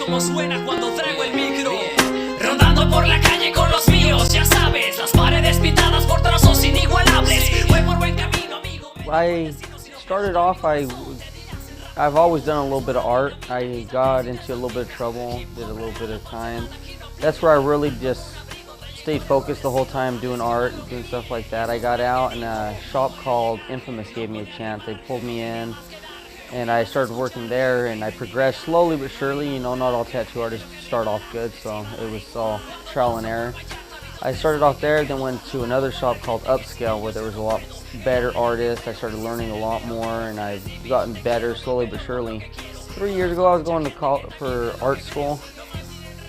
cómo suena cuando traigo el micro. Rondando por la calle con los míos, ya sabes, las paredes pintadas por trazos inigualables. Voy por buen camino, amigo. I started off, I've always done a little bit of art. I got into a little bit of trouble, did a little bit of time. That's where I really just stayed focused the whole time, doing art, doing stuff like that. I got out and a shop called Infamous gave me a chance. They pulled me in and I started working there, and I progressed slowly but surely. You know, not all tattoo artists start off good, so it was all trial and error. I started off there, then went to another shop called Upscale where there was a lot better artists. I started learning a lot more and I've gotten better slowly but surely. 3 years ago I was going to college for art school,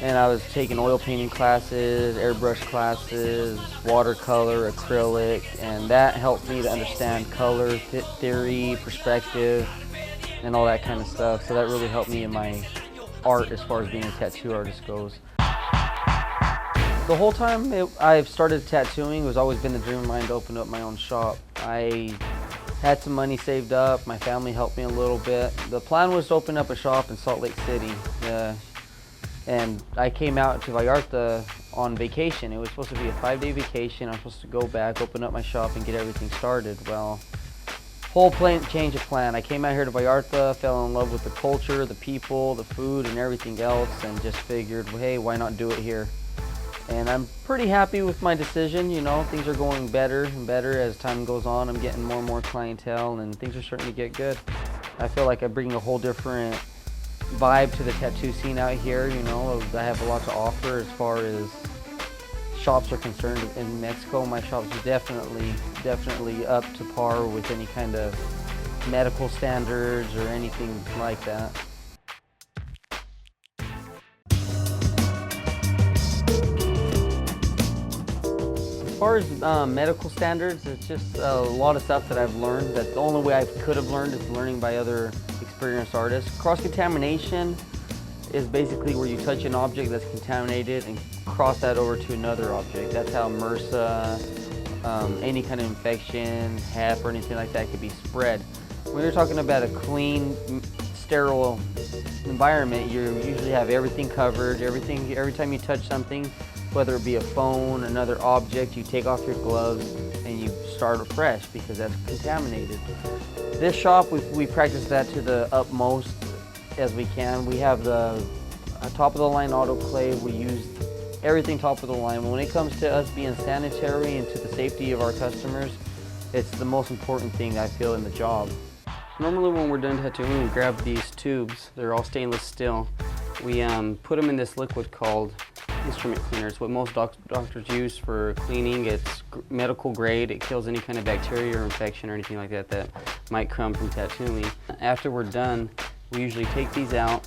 and I was taking oil painting classes, airbrush classes, watercolor, acrylic, and that helped me to understand color, theory, perspective, and all that kind of stuff. So that really helped me in my art as far as being a tattoo artist goes. The whole time I've started tattooing, it was always been the dream of mine to open up my own shop. I had some money saved up, my family helped me a little bit. The plan was to open up a shop in Salt Lake City. And I came out to Vallarta on vacation. It was supposed to be a 5-day vacation. I'm supposed to go back, open up my shop, and get everything started. Well, whole change of plan. I came out here to Vallarta, fell in love with the culture, the people, the food, and everything else, and just figured, well, hey, why not do it here? And I'm pretty happy with my decision. You know, things are going better and better as time goes on. I'm getting more and more clientele, and things are starting to get good. I feel like I bring a whole different vibe to the tattoo scene out here. You know, I have a lot to offer as far as shops are concerned. In Mexico, my shops are definitely up to par with any kind of medical standards or anything like that. As far as medical standards, it's just a lot of stuff that I've learned that the only way I could have learned is learning by other experienced artists. Cross-contamination is basically where you touch an object that's contaminated and cross that over to another object. That's how MRSA, any kind of infection, HEP, or anything like that could be spread. When you're talking about a clean, sterile environment, you usually have everything covered. Every time you touch something, whether it be a phone, another object, you take off your gloves and you start afresh because that's contaminated. This shop, we practice that to the utmost as we can. We have the top of the line autoclave. We use everything top of the line. When it comes to us being sanitary and to the safety of our customers, it's the most important thing I feel in the job. Normally when we're done tattooing, we grab these tubes. They're all stainless steel. We put them in this liquid called instrument cleaner. It's what most doctors use for cleaning. It's medical grade. It kills any kind of bacteria or infection or anything like that that might come from tattooing. After we're done, we usually take these out.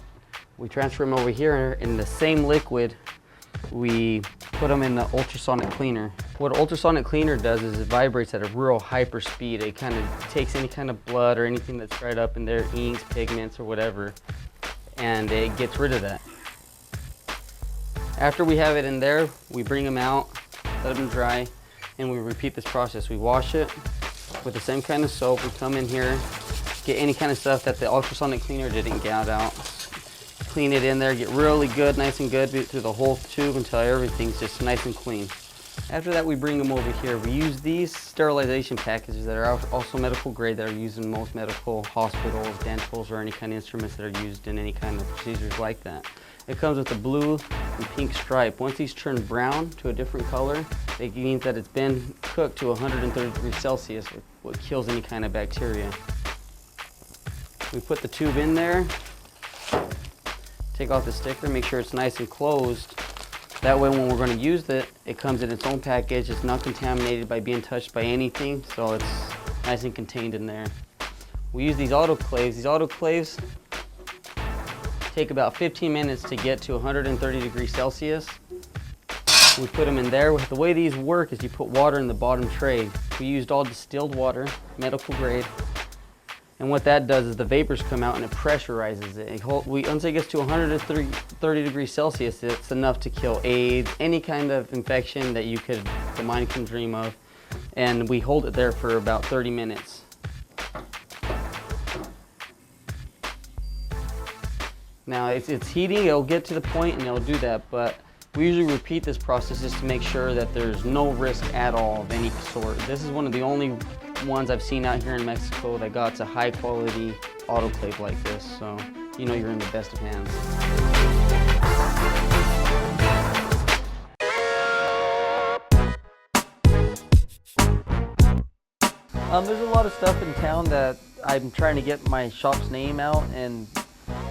We transfer them over here in the same liquid. We put them in the ultrasonic cleaner. What an ultrasonic cleaner does is it vibrates at a real hyper speed. It kind of takes any kind of blood or anything that's dried up in there, inks, pigments, or whatever, and it gets rid of that. After we have it in there, we bring them out, let them dry, and we repeat this process. We wash it with the same kind of soap. We come in here, get any kind of stuff that the ultrasonic cleaner didn't get out, clean it in there, get really good, nice and good through the whole tube until everything's just nice and clean. After that, we bring them over here. We use these sterilization packages that are also medical grade, that are used in most medical hospitals, dentals, or any kind of instruments that are used in any kind of procedures like that. It comes with a blue and pink stripe. Once these turn brown to a different color, it means that it's been cooked to 130 degrees Celsius, what kills any kind of bacteria. We put the tube in there, take off the sticker, make sure it's nice and closed. That way when we're going to use it, it comes in its own package. It's not contaminated by being touched by anything, so it's nice and contained in there. We use these autoclaves. These autoclaves take about 15 minutes to get to 130 degrees Celsius. We put them in there. The way these work is you put water in the bottom tray. We used all distilled water, medical grade. And what that does is the vapors come out and it pressurizes it. Once it gets to 130 degrees Celsius, it's enough to kill AIDS, any kind of infection that the mind can dream of. And we hold it there for about 30 minutes. Now it's heating, it'll get to the point and it'll do that, but we usually repeat this process just to make sure that there's no risk at all of any sort. This is one of the only ones I've seen out here in Mexico that got to high quality autoclave like this, so you know you're in the best of hands. There's a lot of stuff in town that I'm trying to get my shop's name out, and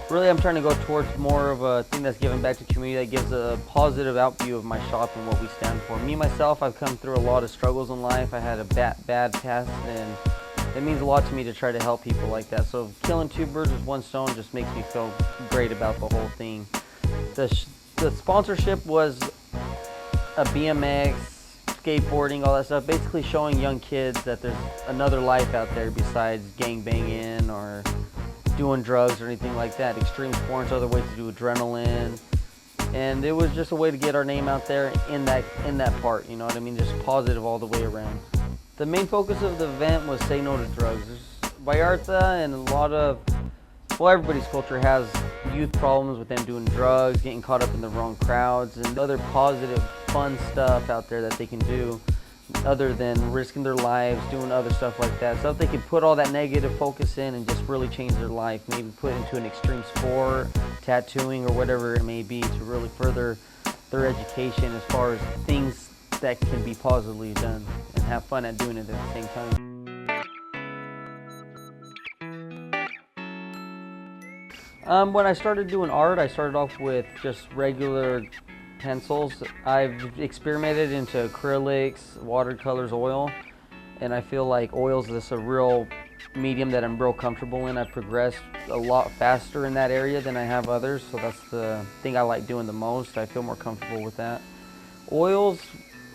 really I'm trying to go towards more of a thing that's giving back to the community, that gives a positive outview of my shop and what we stand for. Me, myself, I've come through a lot of struggles in life. I had a bad past, and it means a lot to me to try to help people like that. So killing two birds with one stone just makes me feel great about the whole thing. The sponsorship was a BMX, skateboarding, all that stuff, basically showing young kids that there's another life out there besides gang banging or doing drugs or anything like that. Extreme sports, other ways to do adrenaline, and it was just a way to get our name out there in that part, you know what I mean, just positive all the way around. The main focus of the event was say no to drugs. There's Vallarta and a lot of, well, everybody's culture has youth problems with them doing drugs, getting caught up in the wrong crowds, and other positive, fun stuff out there that they can do other than risking their lives, doing other stuff like that. So if they can put all that negative focus in and just really change their life, maybe put into an extreme sport, tattooing, or whatever it may be, to really further their education as far as things that can be positively done and have fun at doing it at the same time. When I started doing art, I started off with just regular pencils. I've experimented into acrylics, watercolors, oil, and I feel like oil's just a real medium that I'm real comfortable in. I've progressed a lot faster in that area than I have others, so that's the thing I like doing the most. I feel more comfortable with that. Oils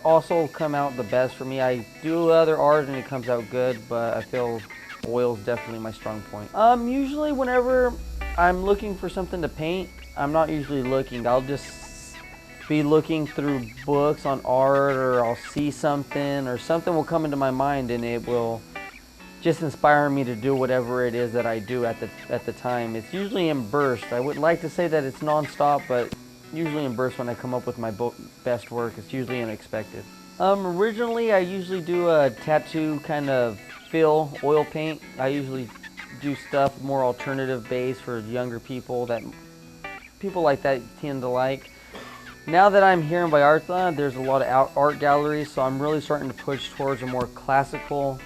also come out the best for me. I do other art and it comes out good, but I feel oil's definitely my strong point. Usually whenever I'm looking for something to paint, I'm not usually looking. I'll just be looking through books on art, or I'll see something, or something will come into my mind and it will just inspire me to do whatever it is that I do at the time. It's usually in bursts. I would like to say that it's non-stop, but usually in bursts when I come up with my best work. It's usually unexpected. Originally I usually do a tattoo kind of fill oil paint. I usually do stuff more alternative based for younger people that people like that tend to like. Now that I'm here in Vallarta, there's a lot of art galleries, so I'm really starting to push towards a more classical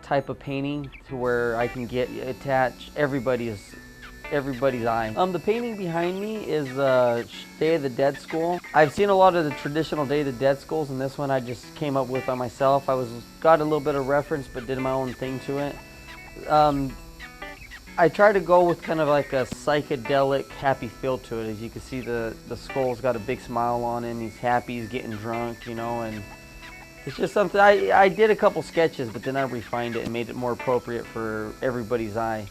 type of painting to where I can attach everybody's eye. The painting behind me is Day of the Dead skull. I've seen a lot of the traditional Day of the Dead skulls, and this one I just came up with by myself. Got a little bit of reference, but did my own thing to it. I try to go with kind of like a psychedelic, happy feel to it. As you can see, the skull's got a big smile on him. He's happy, he's getting drunk, you know, and it's just something. I did a couple sketches, but then I refined it and made it more appropriate for everybody's eye.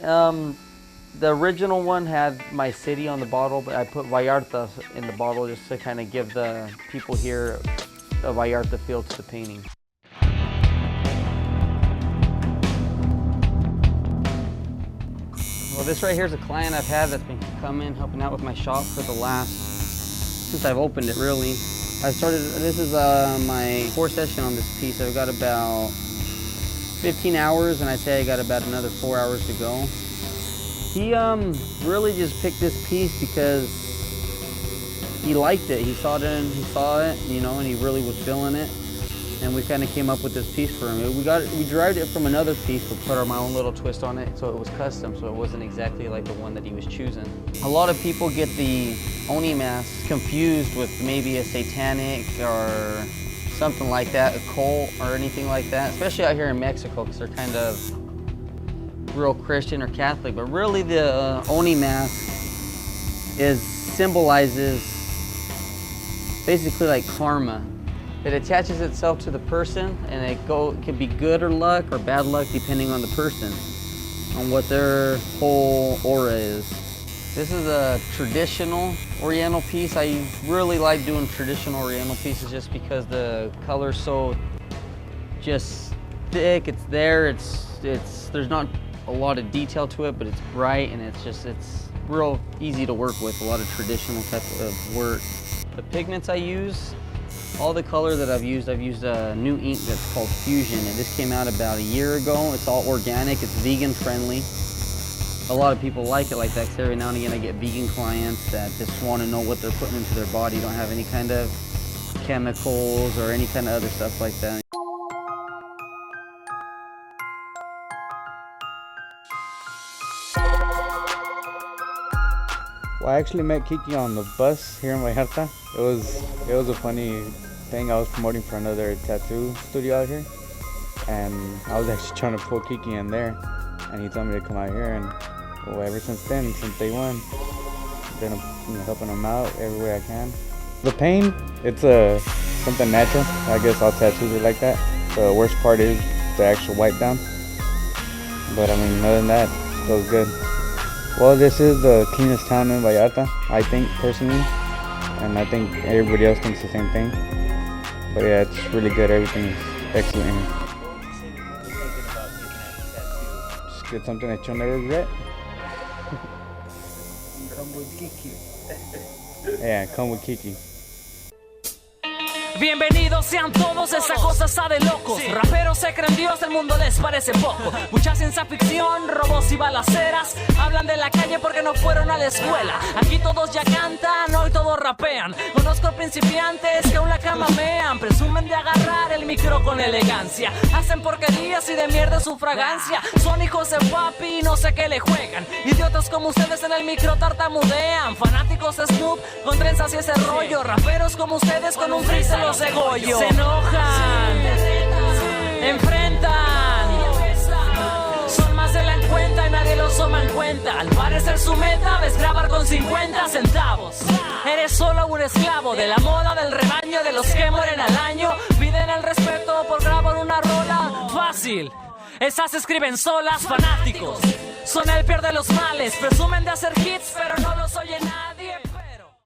The original one had my city on the bottle, but I put Vallarta in the bottle just to kind of give the people here a Vallarta feel to the painting. Well, this right here is a client I've had that's been coming, helping out with my shop for since I've opened it, really. This is my fourth session on this piece. I've got about 15 hours, and I say I got about another 4 hours to go. He really just picked this piece because he liked it. He saw it, you know, and he really was feeling it. And we kind of came up with this piece for him. We derived it from another piece, but put my own little twist on it, so it was custom, so it wasn't exactly like the one that he was choosing. A lot of people get the Oni mask confused with maybe a satanic or something like that, a cult or anything like that, especially out here in Mexico, because they're kind of real Christian or Catholic. But really the Oni mask symbolizes basically like karma. It attaches itself to the person, and it can be good or luck or bad luck depending on the person, on what their whole aura is. This is a traditional Oriental piece. I really like doing traditional Oriental pieces just because the color's so just thick. It's there. There's not a lot of detail to it, but it's bright and it's real easy to work with, a lot of traditional type of work. The pigments I use, all the color that I've used a new ink that's called Fusion. It just came out about a year ago. It's all organic, it's vegan friendly. A lot of people like it like that, because every now and again I get vegan clients that just want to know what they're putting into their body, don't have any kind of chemicals or any kind of other stuff like that. Well, I actually met Kiki on the bus here in Vallarta. It was a funny thing. I was promoting for another tattoo studio out here, and I was actually trying to pull Kiki in there, and he told me to come out here, and well, ever since then, since day one, I've been helping him out every way I can. The pain, it's something natural. I guess all tattoos are like that. The worst part is the actual wipe down, but I mean, other than that, it feels good. Well, this is the cleanest town in Vallarta, I think, personally, and I think everybody else thinks the same thing. But yeah, it's really good. Everything is excellent here. What would you say you're thinking about getting a tattoo? Just get something that you'll never regret. Come with Kiki. Yeah, come with Kiki. Bienvenidos sean todos, esa cosa está de locos. Raperos se creen Dios, el mundo les parece poco. Mucha ciencia ficción, robos y balaceras. Hablan de la calle porque no fueron a la escuela. Aquí todos ya cantan, hoy todos rapean. Conozco principiantes que aún la camamean. Presumen de agarrar el micro con elegancia. Hacen porquerías y de mierda su fragancia. Son hijos de papi, no sé qué le juegan. Idiotas como ustedes en el micro tartamudean. Fanáticos de Snoop con trenzas y ese rollo. Raperos como ustedes con un freestyle los degollo. Se enojan, enfrentan, son más de la cuenta y nadie los toma en cuenta. Al parecer su meta es grabar con 50 centavos. Eres solo un esclavo de la moda del rebaño, de los que mueren al año. Piden el respeto por grabar una rola fácil. Esas se escriben solas, fanáticos. Son el peor de los males. Presumen de hacer hits, pero no los oye nadie.